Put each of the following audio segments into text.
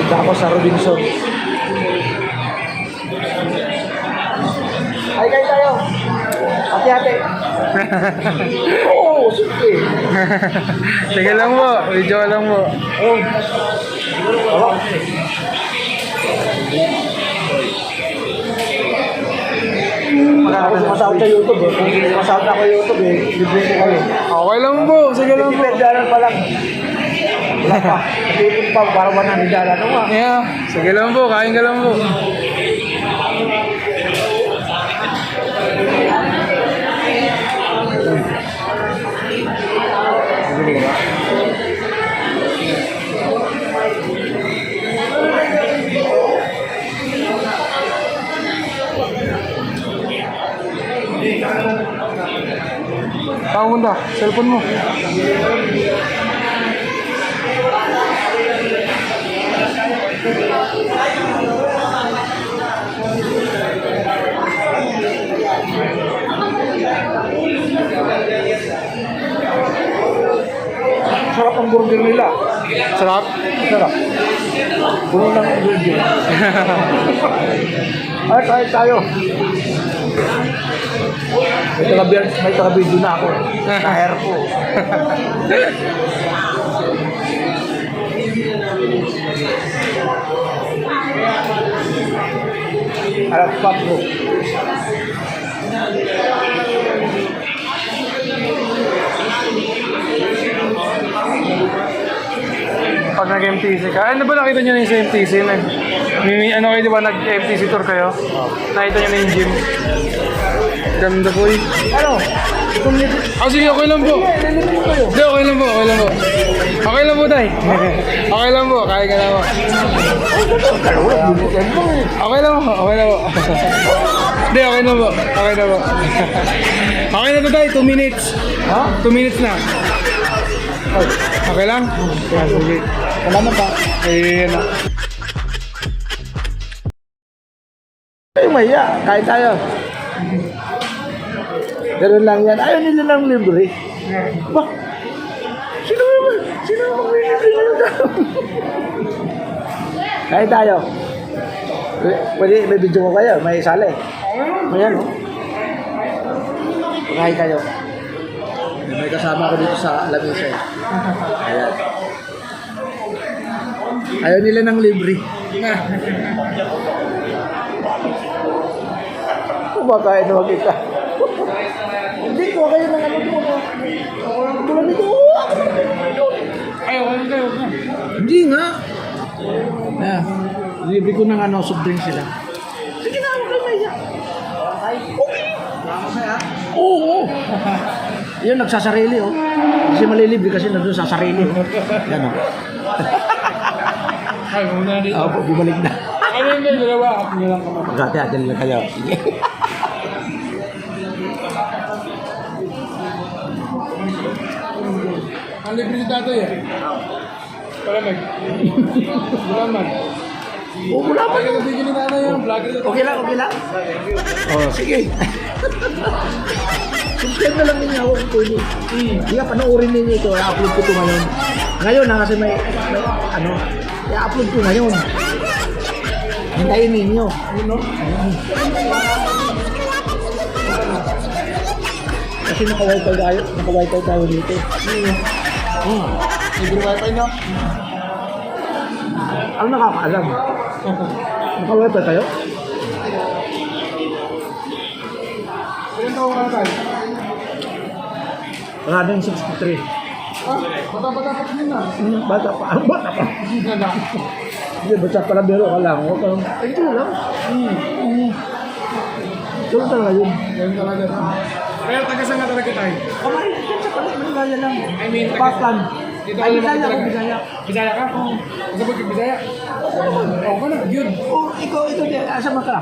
Punta ako sa Robinson. Ay, kayo tayo. Hati-hati. Oo, sige. Sige lang po, video lang po. Oo. Wala. Ako sumasahod sa YouTube eh. Kung sumasahod ako sa YouTube eh, libre ko kayo. Okay lang po, sige lang po. $50 pa lang. Wala pa. Natipid pa para $100. Ano nga? Yeah, sige lang po, kain ka lang po. Saan punta? Cellphone mo. Sarap ang burger nila. Sarap. Sarap. Puno ng burger. Ay, kahit tayo. May taga-video na ako. Kahir po. Alat pa po. Pag nag-MTC ka, ano ba nakita nyo na yung sa MTC? Ano kayo, di ba nag-MTC tour kayo? Nakita nyo na yung gym? Ganda po eh. Ano? Sige, okay lang po. Hindi, okay lang po, okay lang po. Okay lang po, tay. Okay lang po, kaya ka lang po. Okay lang po, okay lang po. Hindi, okay na po, okay na po. Okay na po, tay, 2 minutes. Ha? 2 minutes na. Okay lang? Sige. Salamat pa. Ayun na. Ay, maya. Kahit tayo. Ganun lang yan. Ayaw nila ng libre. Ba? Sino ang libre nila? Kahit tayo. Pwede, may video ko kayo. May sali. Ayan, no? Kahit tayo. May kasama ako dito sa lamesa. Ayan. Ayaw nila ng libre. Kumakain na kita. Hindi ko kayo ng ano doon. Tulad nito. Ay, okay kayo. Hindi nga. Libre ko ng ano, soft drink sila. Sige na, huwag kayo maya. Okay. Oo. Yun, nagsasarili, oh. Kasi malilibre kasi nandun sa sarili, oh. Yan, oh. Ay, muna dito. Oo, bumalik na. Ano yung dalawa? Ako nilang kamay. Magkati-hati nila kayo. Sige. Ang libre si tatay eh. Palamig. Bulaman. Oo, wala pa. Ay, nabigyan ni tatay yung vlogger. Okay lang, okay lang. Oh, sige. Subscribe na lang ninyo ako kung pwede. Hindi ka panoorin ninyo ito. I-upload ko ito ngayon. Ngayon ha, kasi may ano, i-upload ko ngayon. Hintayin ninyo. Ano? Kasi naka-wifi tayo dito. Libre wifi nyo? Ano nakakaalam? Naka-wifi tayo? Ilan taong ka tayo? Maraming 63. Bata-bata pa rin na. Bata pa. Bata pa. Ganda. Hindi, basta pala biro ka lang. Huwag kang, ay, ito lang. Ito lang talaga yun. Ganun talaga. Pero taga-saan nga talaga tayo? Kamay, yan sa palit, Manilaya lang. I mean, Paklan. Dito Ay, ka Bisaya naman ako, talaga. Bisaya. Bisaya ka? Oo. Kasabot ka Bisaya? Oo ka na, yun. Oh, ikaw, asa mo ka?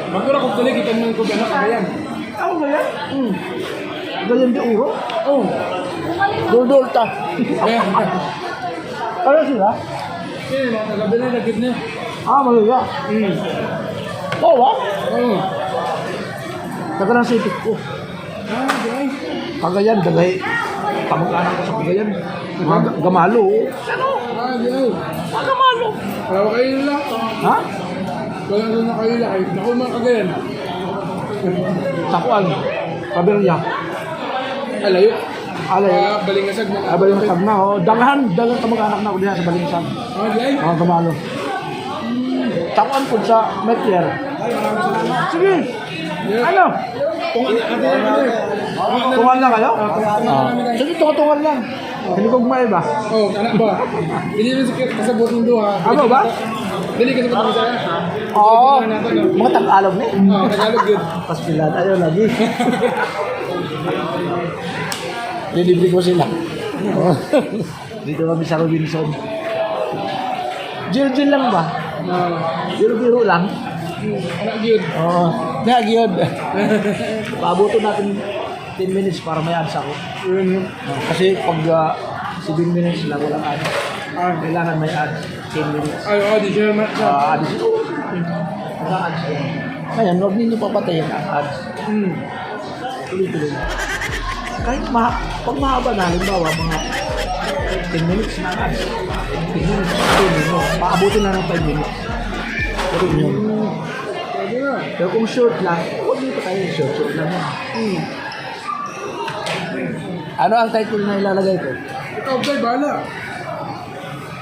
Magkura kung tuloy, kita naman ko gano'n ka yan. Ako ba yan? Ganyan di uro? Oo. Dul-dulta. Kaya, Ano sila? yun, mga tagabi na, nagkit na. Malaya. Oo, ba? Oo. Taga ng sipit ko. Okay. Kagayan, dagay. Kamag-anak ko sa Kagayan. Gamalo. Ano? di ay. Pagkamalo. Wala ko kayo lang. Ha? Wala ko na kayo lang. Naku mga kagayan. Sakuan. Kaberya. Alayo. Alay. Balingasag na. Balingsag na, oh. Dalahan kamag-anak na ako diyan sa Balingsag. Di ay. Mga kamalo. Sakuan po sa Metler. Sige. Ano? Tungan lang kayo? Sige, tungan lang. Hindi ko gumay ba? Oh, anak ba? Hindi mo kasabot ng duha. Ano ba? Dili kasabot ng saya. Oo. Mga Tagalog na eh. Oh, Tagalog yun. Pas pila tayo lagi. Dilibre ko sila. Dito kami sa Robinson. Jil lang ba? Biro-biro lang. Anak yun. Oo. Nagyod. Paabuto natin 10 minutes para may ads ako. Kasi pag 7 minutes lang walang ads. Kailangan may ads 10 minutes. Ay, audition naman. Ads. Wala ads yan. Ngayon, huwag ninyo papatayin ang ads. Tuloy-tuloy. Kahit pag mahaba na, halimbawa, mga 10 minutes na ads. 10 minutes, 10 minutes. Paabutin na ng 5 minutes. Pero yun. Pero kung short lang, huwag nyo pa tayo short lang yan. Ano ang title na ilalagay ko? Ikaw, Tay, bahala.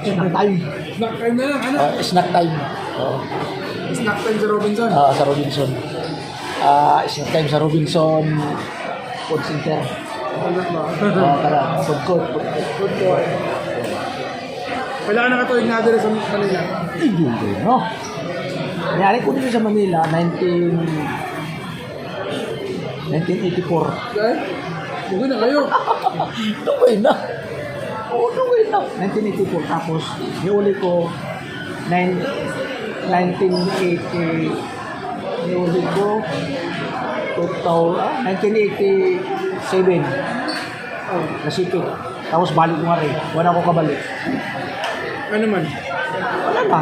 Snack time. Snack time na lang, ano? Snack time. Oo. Snack time sa Robinson. Sa Robinson. Snack time sa Robinson Food Center. Tara, food court. Good boy. Wala ka nakatuwig na address sa Manila. Yun, no? Nangyari ko dito sa Manila, 1984. Dahil? Bugay na kayo. Tungay na. Oo, tungay na. 1984. Tapos, niuli ko, 1980, niuli ko, 1987. Nasipit. Tapos balik ko nga rin. Wala ko kabalik. Ano man? Wala na.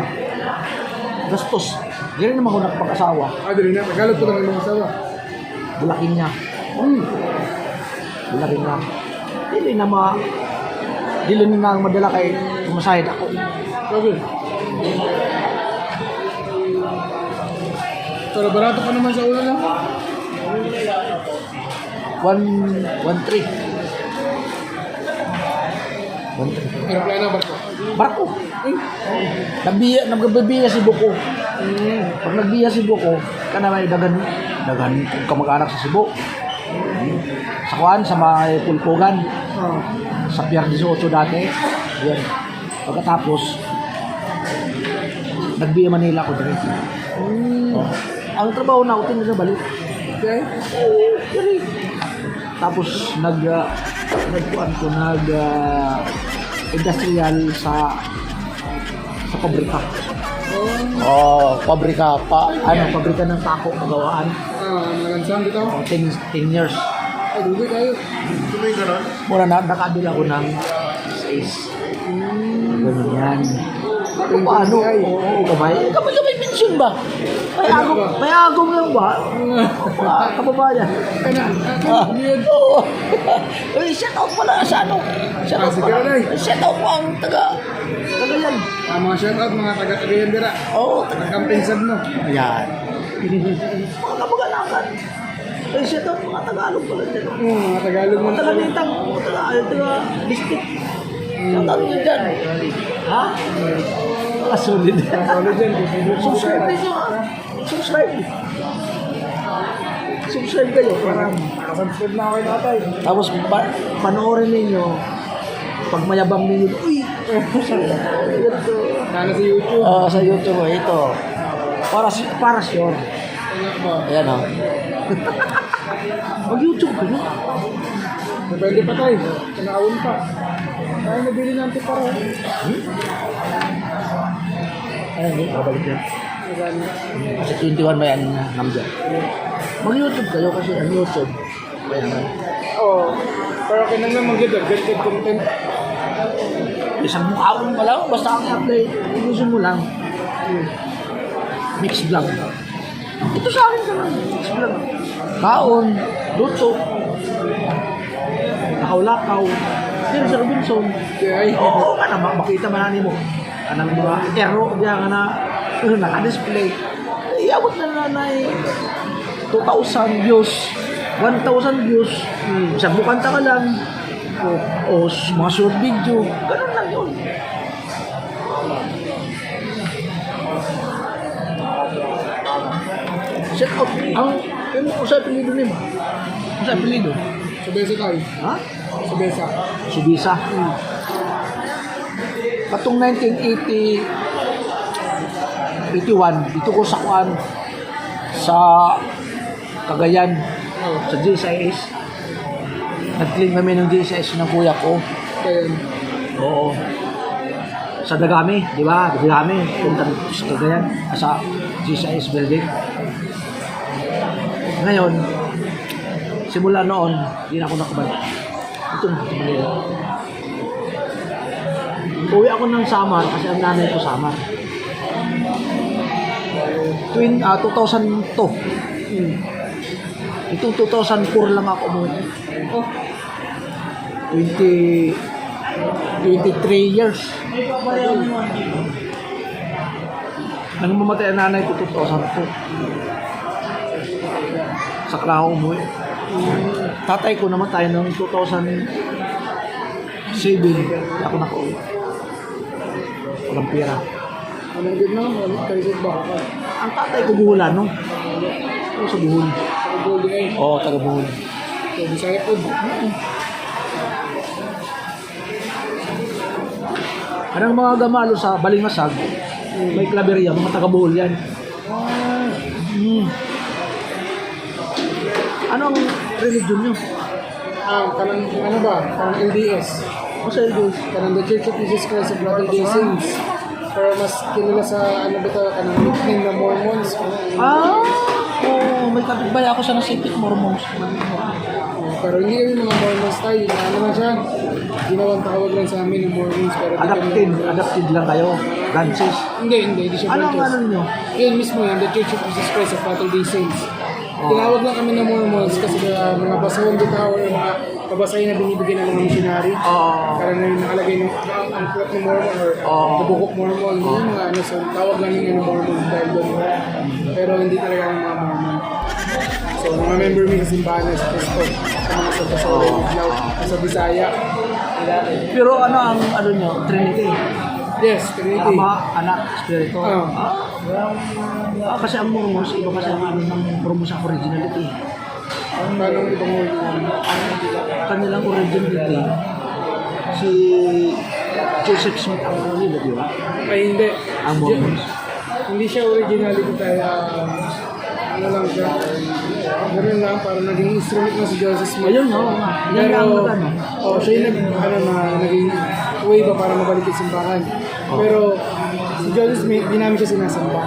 Gastos. Di rin naman ako nakapag-asawa. Dali na. Tagalog po naman mga asawa. Bulakin niya. Bulakin niya. Dili na ang madala kay kumasahid ako. Okay. Pero barato pa naman sa ulo lang. 1-3. Aeroplano ba ito? Barko. Nagbibiya si Buko. Pag nagbiya si Buko, kana may dagan kung kamag-anak sa Cebu. Sa kuan, sa mga pulpugan. Sa Pier 18 dati. Yan. Pagkatapos, nagbiya Manila ko din. Ang trabaho na ako, na balik. Okay. Tapos industrial sa pabrika. Pabrika pa. Pabrika ng tako pagawaan. Nagansang dito. 10 years. Ay, dugay kayo. Tuloy ka na? Muna nakabila ko ng 6. Ganun yan. Paano? Oo, kamay. Kamay pensyon ba? May agong lang ba? Kababayan. Oo. Shout out pala sa ano? Shout out po ang taga yan. Mga shout out, mga taga-tagayan dira. Oo. Taga-kampinsad mo. Ayan. Mga kabaganakan. Shout out mga Tagalog pala dyan. Mga Tagalog mo. Mga taga-nitang, taga-district. Shout out nyo dyan. Ha? Solid. Solid dyan. Subscribe nyo. Subscribe kayo. Nakasubscribe na ako kay tatay. Tapos panoorin ninyo. Pag mayabang ninyo, uy! Sana sa YouTube. Sa YouTube, ito. Para sure. Ayan o. Mag-YouTube ka na. Pwede pa tayo. Kanaawin pa. Tayo nabili natin para. Ayan, babalik yan. Kasi 21 may ano na number. Mag-YouTube kayo kasi ang YouTube. Ayan na. Oo. Pero kinang naman good content. Isang mukhaon pa lang, basta ang i-upload. Gusto mo lang. Mix vlog. Ito sa akin naman. Mix vlog. Kaon, luto, lakaw-lakaw. Sino si Robinson? Ay, Oo, ka na, makita man mo. Anong mga ero, diyan ka na, naka-display. Iabot na nanay, 2,000 views, 1,000 views. Sa bukanta ka lang, o mga short video, ganun lang yun. Set out, ang sa apelido niya ba? Ang sa apelido? Subesa tayo. Ha? Subesa. Subisa. Katong 1980, 81, dito ko sa Kuan, sa Cagayan, sa GSIS. Nag-clean kami ng GSIS ng kuya ko. Kaya, Oo. Sa Dagami, di ba? Dagami, punta sa Cagayan, sa GSIS building. Ngayon, simula noon, hindi na ako nakabalik. Ito na, ito Manila. Uwi ako ng Samar kasi ang nanay ko Samar. 2002. Itong 2004 lang ako umuwi. 23 years. Nang mamatay ang nanay ko 2002. Saka ako umuwi. Tatay ko namatay noong 2007. Ako nakauwi. Walang pera. anong good na? Karisip ba? Ang tatay ko buhulan, no? Ako sa buhul. Golden Age. Oo, taga buhul. So, Bisaya po. Anong mga gamalo sa Balingasag, may klaberya, mga taga buhul yan. Anong religion nyo? Kanang, ano ba? Kanang LDS. O sa Eldos? Kanang The Church of Jesus Christ of Latter-day Saints. Pero mas kilala sa, ano ba ito, kanang nickname na Mormons. May kapitbahay ako sa Nasipit Mormons. Pero hindi kami mga Mormons tayo. Ano na siya? Ginawang tawag lang sa amin ng Mormons. Pero Adapted lang kayo. Gansis. Hindi siya Ano ang branches. ano nyo? Yun mismo yun, The Church of Jesus Christ of Latter-day Saints. Tinawag lang kami ng Mormons kasi mga basahon bitaw or mga kabasahin na binibigyan ng mga missionary. Parang na nakalagay ng ang plot ng Mormon or the Book of Mormon. Yung mga ano, so tawag lang yung Mormon dahil doon. Pero hindi talaga ng mga Mormon. So mga member mi sa simbahan na sa Cristo, sa mga sa Basahin, sa Bisaya. Pero ano ang ano nyo? Trinity. Yes, Trinity. Ama, anak, spirito. Oo. Kasi ang Mormons, iba kasi ang ano ng Mormons ang originality. Paano ang ibang Mormon? Kanilang originality, si Joseph Smith ang ano nila, di ba? Ay hindi. Ang Mormons. Hindi siya originality kaya ano lang siya. Ganun lang, parang naging instrument na si Joseph Smith. Ayun, no. Yan Pero, ang ano. siya yung naging way ba para mabalik yung simbahan. Pero, si Joseph Smith, di namin siya sinasamba.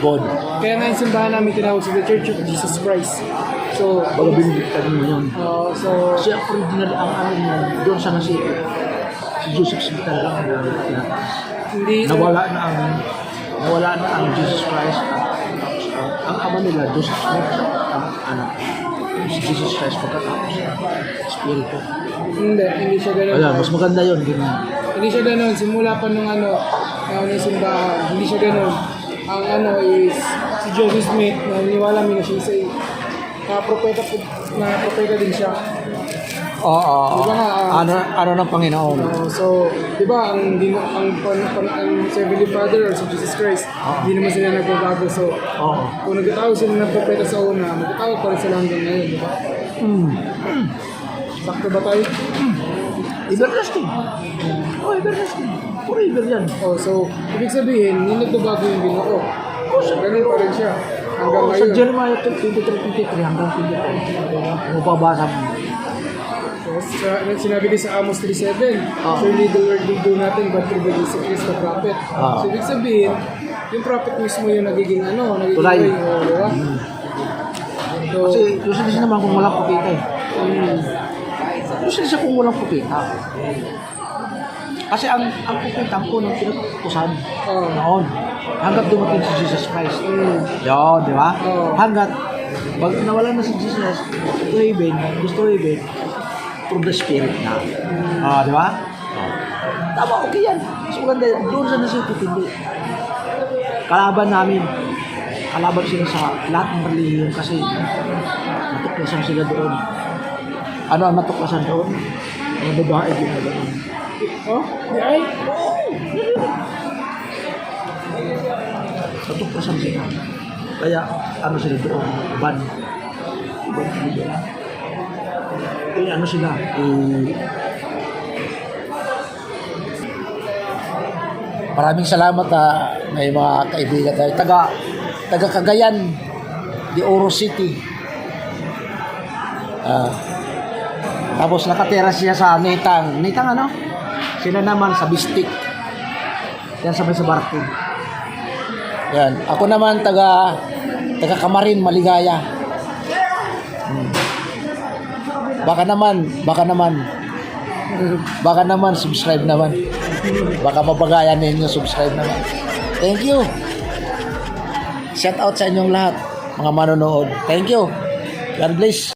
God. Kaya nga yung simbahan namin tinawag sa The Church of Jesus Christ. So, Baga binigyan mo yun. so, Kasi ang original ang ano niya, doon sa nasipit. Si Joseph Smith talaga ang tinataas. hindi, Nawala na ang Jesus Christ. Ang ama nila, Joseph Smith, ang anak. Si Jesus Christ pagkatapos. Espiritu. hindi siya ganun. Wala, mas maganda yun. Ganyan. Hindi siya ganun. Simula pa nung ng simbahan, hindi siya ganun. Ang ano is, si Joseph Smith, na niwala mo na siya isa propeta din siya. Oo. Diba nga, Ano ng Panginoon? So, di ba, ang Heavenly Father or si Jesus Christ, hindi naman sila nagbabago. So, Oo. kung nagtatawag sila ng propeta sa una, magtatawag pa rin sila hanggang ngayon, di ba? Sakto ba tayo? Everlasting. Everlasting. Forever yan. So, ibig sabihin, hindi nagbabago yung ginoo. Ganun pa rin siya. Hanggang Sa ngayon. Jeremiah 23:23 hanggang 24. Mababasa mo. So, sinabi din sa Amos 3:7, surely the Lord will do nothing but through the Is the prophet. So, ibig sabihin, yung prophet mismo yung nagiging nagiging Tulay. way, di ba? So, Kasi usually siya naman kung walang kupita eh. Usually siya kung walang kupita. Kasi ang kupita ang punong pinutusan noon. Hanggat dumating si Jesus Christ. Yun, di ba? Hanggat pag nawala na si Jesus to heaven, gusto heaven, from the spirit na. Di ba? Tama, okay yan. Mas maganda yan. Doon sa nasipitindi. Kalaban namin. Kalaban sila sa lahat ng relihiyon kasi natuklasan sila doon. Ano ang natuklasan doon? Ang babae ginagawa. Oh, di ay. Natuklasan sila. Kaya ano sila doon? Ban. Ban sila. Ano sila? Maraming salamat may mga kaibigan tayo. Taga Cagayan de Oro City. Tapos nakatira siya sa Nitang. Nitang ano? Sila naman sa Bistik. Yan sabay sa Barkin. Yan. Ako naman taga Kamarin, Maligaya. Baka naman subscribe naman. Baka mabagayan ninyo subscribe naman. Thank you. Shout out sa inyong lahat, mga manonood. Thank you. God bless.